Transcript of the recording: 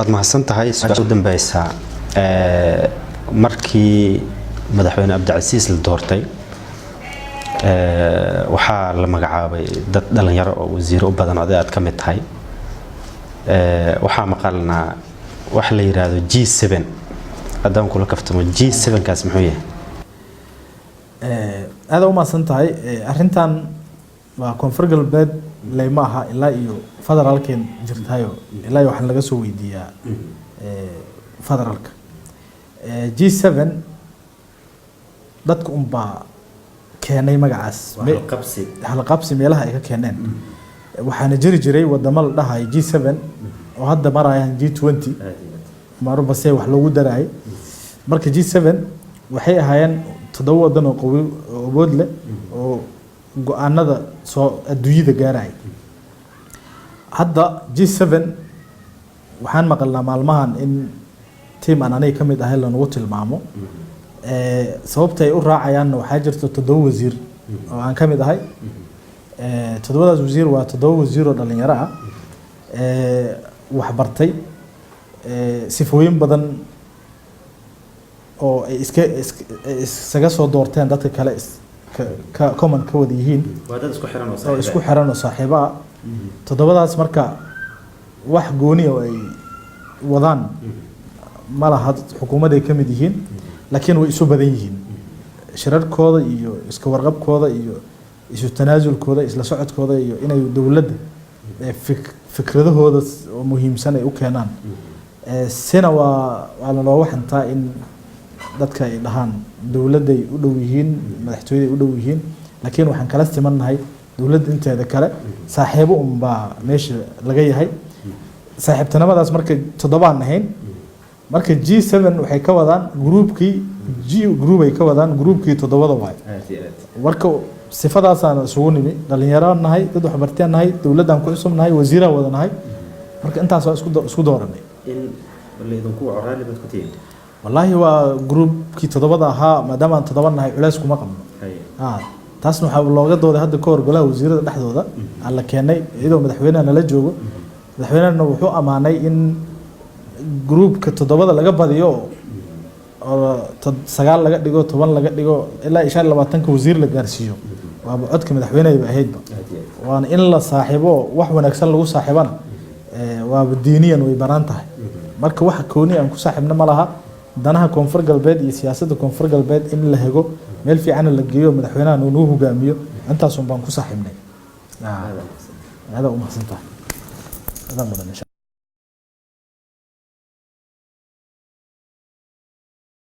waad mahadsan tahay su'aasha u dambaysa markii madaxweyne Cabdicasiis la doortay waxaa la magacaabay dad dhalinyaro oo wasiir u badan oo aad ka mid tahay waxaa maqalnaa wax la yiraahdo G7 hadaan kula kaftamo G7 kaas muxuu yahay aad u maasan tahay arintan waa koonfur galbeed leeyma aha ilaa iyo federaalkeen jirtayo ilaa waxaan laga soo weydiiyaa federaalka G7 dadku baa keenay magacaas hal qabsi meelaha ay ka keeneen waxaana jiri jiray wadamo la dhahay G7 oo hadda marayaan G20 marba say wax loogu daray marka G7 waxay ahaayeen 7 wadan oo qawi awood leh oo go'aanada soo adduunyada gaaray hadda G7 waxaan maqalnaa maalmahan in team anay kamid ahay loo tilmaamo sababta ay u raacayaan waxa jirto 7 wasiir oo aan kamid ahay 7daas wasiir waa 7 wasiir oo dhalinyaro ah wax bartay sifooyin badan oo iskaga soo doorteen dadka kale ka common ka wada yihiin wadada isku xiran oo saaxiiba 7daas marka wax gooni oo ay wadaan malaha xukuumadda ay kamid yihiin laakiin way isu badan yihiin shirarkooda iyo iska warqabkooda iyo isu tanaasulkooda isla socodkooda iyo inay dawladda fikradahooda oo muhiimsan ay u keenaan sina waa la waxantaa in dadka ay dhahaan dawladda ay u dhow yihiin madaxtooyada ay u dhow yihiin laakiin waxaan kala simannahay dawladda inteeda kale saaxiibo baa meesha laga yahay saaxiibtinimadaas marka 7 aan ahayn marka G7 waxay ka wadaan groupkii group ay ka wadaan groupkii 7 waay marka sifadaas aan isugu nimi dhalinyaro nahay dad wax barteen nahay dawladdan ku cusubnahay wasiira wadanahay marka intaas waa isku dooranay in waleedan ku coraali bad ku tiin wallahi waa groupkii 7 ahaa maadaama aan 7 nahay culays kuma qabno taasna waxa looga dooday hadda ka hor golaha wasiirada dhexdooda aan la keenay iyadoo madaxweynaha la joogo madaxweynaha wuxuu amaanay in groupka 7 laga badiyo oo 9 laga dhigo 10 laga dhigo ilaa 25 wasiir la gaarsiiyo waa codka madaxweynaha ahaydba waan in la saaxiibo wax wanaagsan lagu saaxiibana waa diiniyan way banaan tahay marka waxa kooni aan ku saaxiibna ma laha danaha koonfur galbeed iyo siyaasadda koonfur galbeed in la hego meel fiican la geeyo madaxweynaha uu hogaamiyo intaas baan ku saaxiibnay hada u mahadsantahay